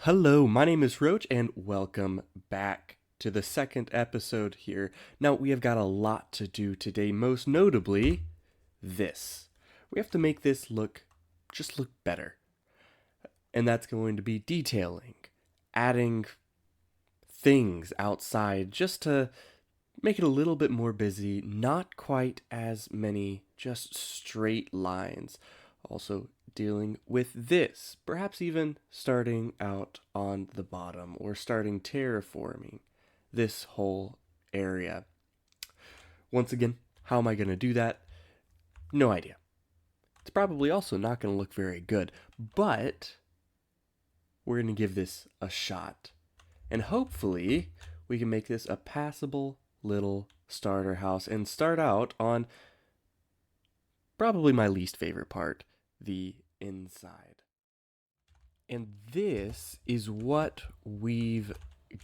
Hello, my name is Roach, and welcome back to the second episode here. Now, we have got a lot to do today, most notably this. We have to make this look better, and that's going to be detailing, adding things outside just to make it a little bit more busy, not quite as many just straight lines. Also, dealing with this, perhaps even starting out on the bottom or starting terraforming this whole area. Once again, how am I going to do that? No idea. It's probably also not going to look very good, but we're going to give this a shot. And hopefully, we can make this a passable little starter house and start out on probably my least favorite part, the inside. And this is what we've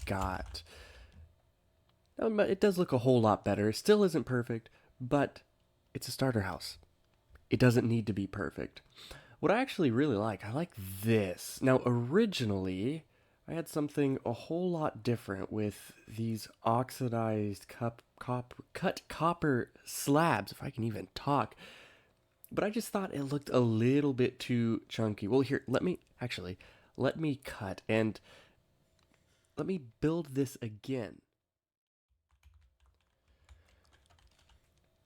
got. It does look a whole lot better. It still isn't perfect, but it's a starter house. It doesn't need to be perfect. What I actually really like, I like this. Now, originally, I had something a whole lot different with these oxidized cut copper slabs, if I can even talk. But I just thought it looked a little bit too chunky. Well, here, let me cut and let me build this again.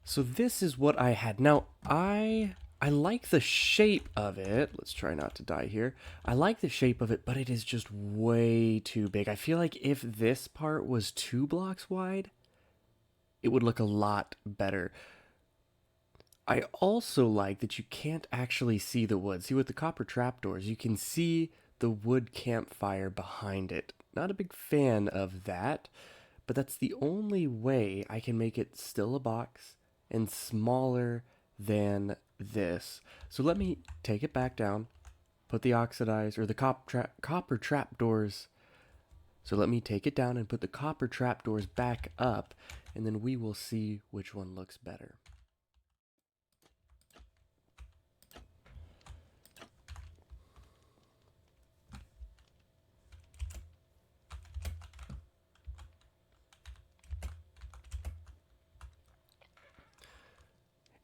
So this is what I had. Now, I like the shape of it. Let's try not to die here. I like the shape of it, but it is just way too big. I feel like if this part was 2 blocks wide, it would look a lot better. I also like that you can't actually see the wood. See, with the copper trapdoors, you can see the wood campfire behind it. Not a big fan of that, but that's the only way I can make it still a box and smaller than this. So let me take it back down, put the oxidized or the copper trapdoors. So let me take it down and put the copper trapdoors back up, and then we will see which one looks better.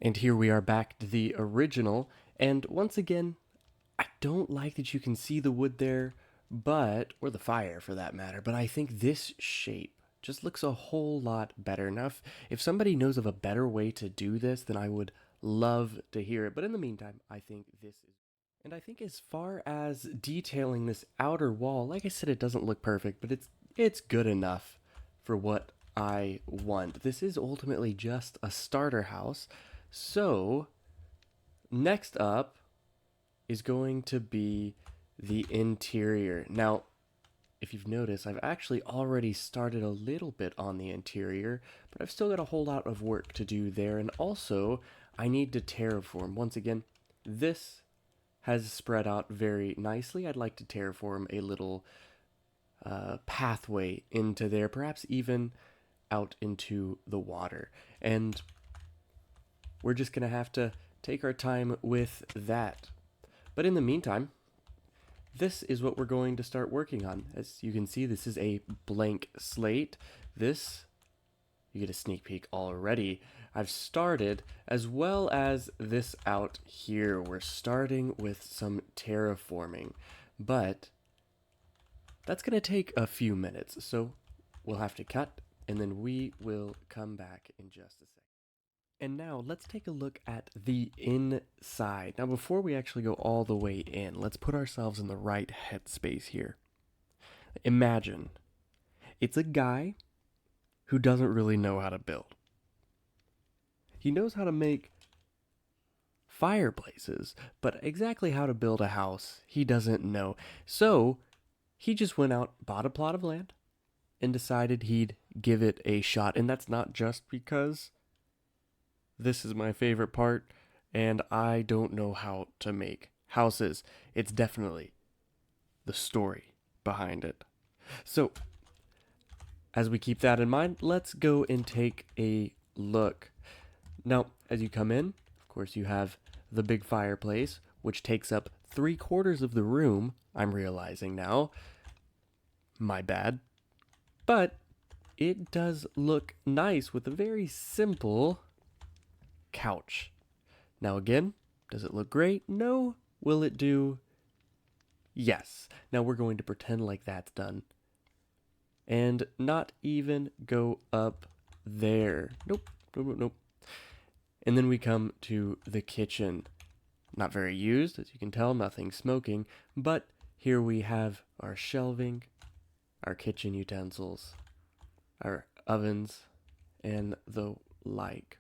And here we are back to the original. And once again, I don't like that you can see the wood there, or the fire for that matter, but I think this shape just looks a whole lot better. Now, if somebody knows of a better way to do this, then I would love to hear it. But in the meantime, I think this is. And I think as far as detailing this outer wall, like I said, it doesn't look perfect, but it's good enough for what I want. This is ultimately just a starter house. So, next up is going to be the interior. Now, if you've noticed, I've actually already started a little bit on the interior, but I've still got a whole lot of work to do there. And also, I need to terraform. Once again, this has spread out very nicely. I'd like to terraform a little pathway into there, perhaps even out into the water. And we're just going to have to take our time with that. But in the meantime, this is what we're going to start working on. As you can see, this is a blank slate. This, you get a sneak peek already. I've started, as well as this out here. We're starting with some terraforming, but that's going to take a few minutes. So we'll have to cut, and then we will come back in just a second. And now let's take a look at the inside. Now, before we actually go all the way in, let's put ourselves in the right headspace here. Imagine it's a guy who doesn't really know how to build. He knows how to make fireplaces, but exactly how to build a house, he doesn't know. So he just went out, bought a plot of land, and decided he'd give it a shot. And that's not just because this is my favorite part, and I don't know how to make houses. It's definitely the story behind it. So, as we keep that in mind, let's go and take a look. Now, as you come in, of course, you have the big fireplace, which takes up 3/4 of the room, I'm realizing now. My bad. But it does look nice with a very simple couch. Now again, does it look great? No. Will it do? Yes. Now we're going to pretend like that's done. And not even go up there. Nope. Nope, nope, nope. And then we come to the kitchen. Not very used, as you can tell, nothing smoking. But here we have our shelving, our kitchen utensils, our ovens, and the like.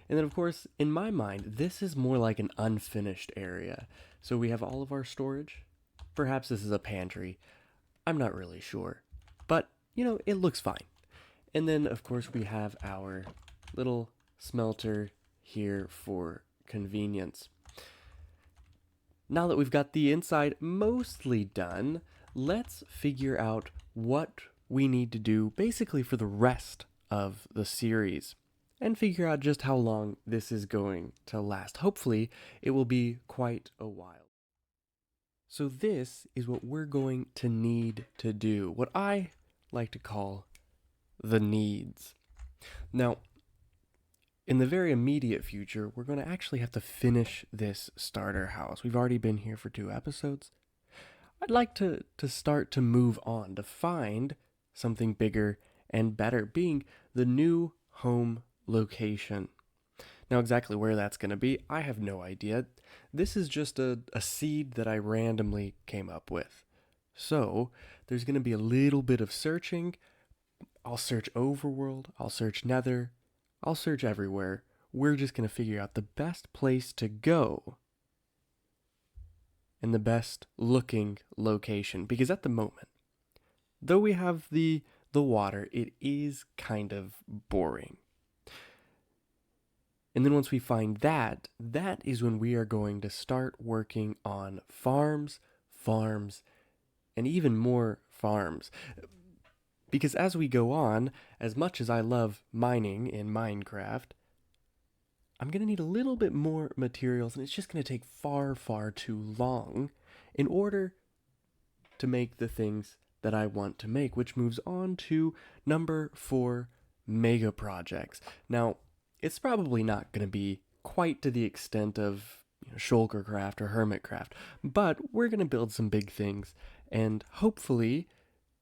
And then, of course, in my mind, this is more like an unfinished area. So we have all of our storage. Perhaps this is a pantry. I'm not really sure. But, it looks fine. And then, of course, we have our little smelter here for convenience. Now that we've got the inside mostly done, let's figure out what we need to do basically for the rest of the series and figure out just how long this is going to last. Hopefully, it will be quite a while. So this is what we're going to need to do, what I like to call the needs. Now, in the very immediate future, we're going to actually have to finish this starter house. We've already been here for 2 episodes. I'd like to start to move on, to find something bigger and better, being the new home location. Now, exactly where that's going to be, I have no idea. This is just a seed that I randomly came up with. So, there's going to be a little bit of searching. I'll search Overworld, I'll search Nether, I'll search everywhere. We're just going to figure out the best place to go and the best looking location. Because at the moment, though we have the water, it is kind of boring. And then once we find that is when we are going to start working on farms, and even more farms. Because as we go on, as much as I love mining in Minecraft, I'm going to need a little bit more materials, and it's just going to take far, far too long in order to make the things that I want to make, which moves on to number 4, mega projects. Now, it's probably not going to be quite to the extent of Shulkercraft or Hermitcraft, but we're going to build some big things, and hopefully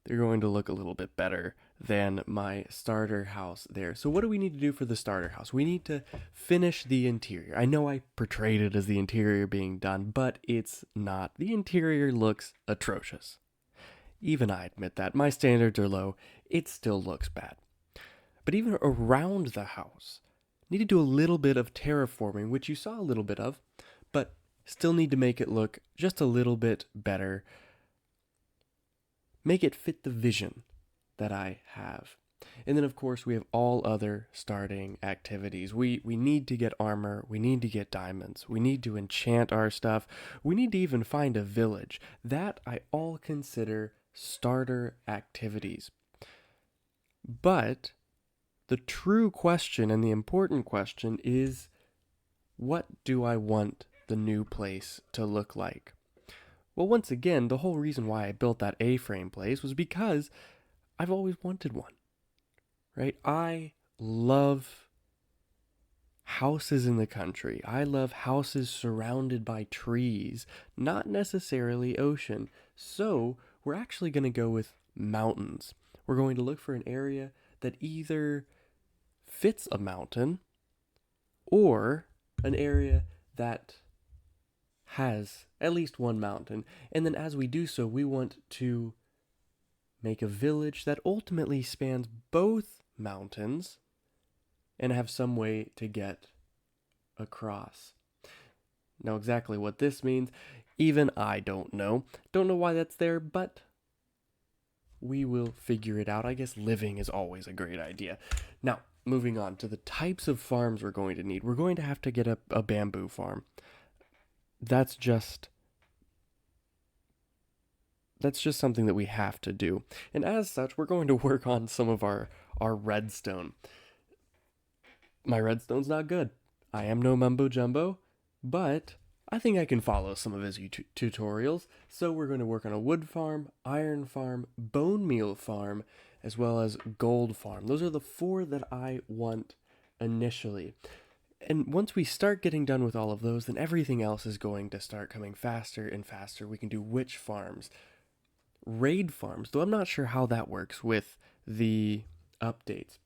they're going to look a little bit better than my starter house there. So what do we need to do for the starter house? We need to finish the interior. I know I portrayed it as the interior being done, but it's not. The interior looks atrocious. Even I admit that. My standards are low. It still looks bad. But even around the house, need to do a little bit of terraforming, which you saw a little bit of, but still need to make it look just a little bit better. Make it fit the vision that I have. And then, of course, we have all other starting activities. We need to get armor. We need to get diamonds. We need to enchant our stuff. We need to even find a village. That I all consider starter activities. But the true question and the important question is, what do I want the new place to look like? Well, once again, the whole reason why I built that A-frame place was because I've always wanted one, right? I love houses in the country. I love houses surrounded by trees, not necessarily ocean. So we're actually going to go with mountains. We're going to look for an area that either fits a mountain or an area that has at least one mountain. And then as we do so, we want to make a village that ultimately spans both mountains and have some way to get across. Now, exactly what this means, even I don't know. Don't know why that's there, but we will figure it out. I guess living is always a great idea. Now, moving on to the types of farms we're going to need. We're going to have to get a bamboo farm. That's just something that we have to do. And as such, we're going to work on some of our redstone. My redstone's not good. I am no mumbo jumbo, but I think I can follow some of his tutorials. So we're going to work on a wood farm, iron farm, bone meal farm, as well as gold farm. Those are the 4 that I want initially. And once we start getting done with all of those, then everything else is going to start coming faster and faster. We can do witch farms, raid farms, though I'm not sure how that works with the updates.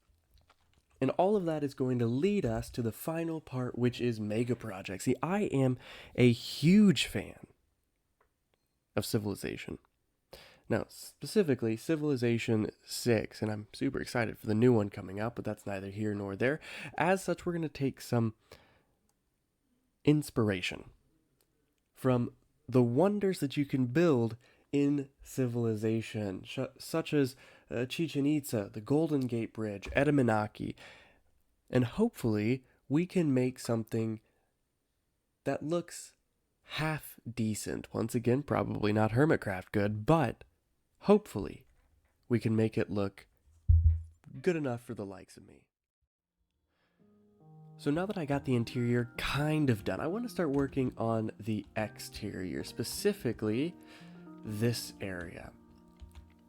And all of that is going to lead us to the final part, which is mega projects. See, I am a huge fan of Civilization. Now, specifically, Civilization 6, and I'm super excited for the new one coming out, but that's neither here nor there. As such, we're going to take some inspiration from the wonders that you can build in Civilization, such as Chichen Itza, the Golden Gate Bridge, Edamanaki, and hopefully we can make something that looks half decent. Once again, probably not Hermitcraft good, but hopefully we can make it look good enough for the likes of me. So now that I got the interior kind of done, I want to start working on the exterior, specifically this area.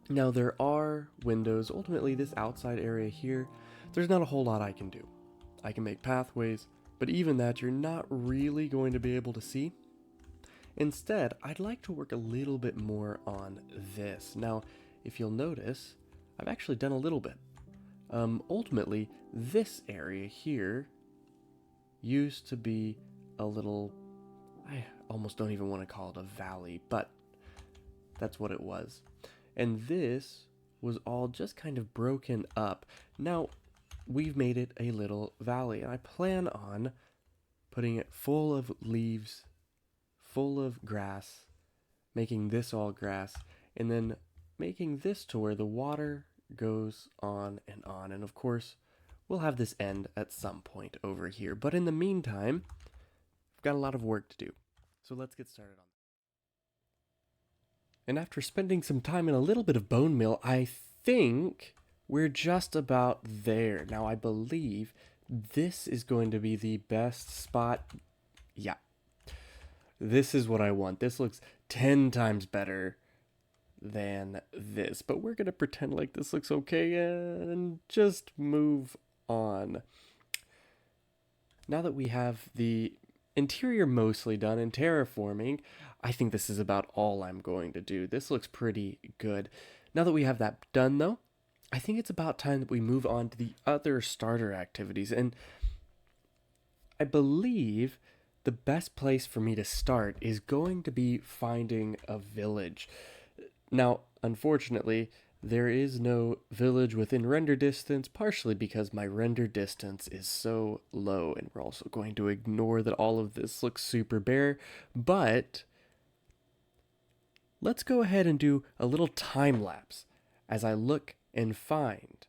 Now there are windows. Ultimately, this outside area here, there's not a whole lot I can do. I can make pathways, but even that you're not really going to be able to see. Instead, I'd like to work a little bit more on this. Now, if you'll notice, I've actually done a little bit. Ultimately, this area here used to be a little, I almost don't even want to call it a valley, but that's what it was. And this was all just kind of broken up. Now, we've made it a little valley, and I plan on putting it full of leaves, full of grass, making this all grass, and then making this to where the water goes on. And of course, we'll have this end at some point over here. But in the meantime, I've got a lot of work to do. So let's get started on that. And after spending some time in a little bit of bone meal, I think we're just about there. Now, I believe this is going to be the best spot. Yeah. This is what I want. This looks 10 times better than this. But we're going to pretend like this looks okay and just move on. Now that we have the interior mostly done and terraforming, I think this is about all I'm going to do. This looks pretty good. Now that we have that done, though, I think it's about time that we move on to the other starter activities. And I believe the best place for me to start is going to be finding a village. Now, unfortunately, there is no village within render distance, partially because my render distance is so low, and we're also going to ignore that all of this looks super bare, but let's go ahead and do a little time lapse as I look and find.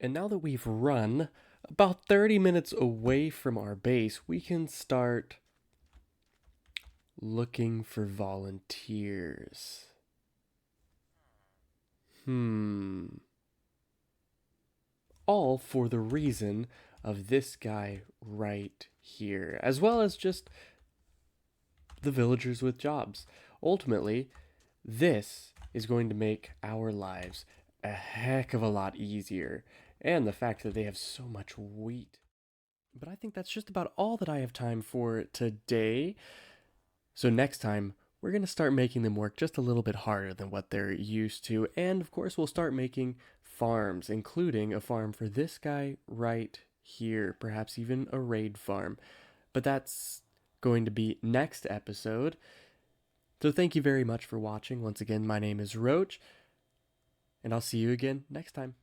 And now that we've run about 30 minutes away from our base, we can start looking for volunteers. All for the reason of this guy right here, as well as just the villagers with jobs. Ultimately, this is going to make our lives a heck of a lot easier, and the fact that they have so much wheat. But I think that's just about all that I have time for today. So next time, we're going to start making them work just a little bit harder than what they're used to. And of course, we'll start making farms, including a farm for this guy right here, perhaps even a raid farm. But that's going to be next episode. So thank you very much for watching. Once again, my name is Roach, and I'll see you again next time.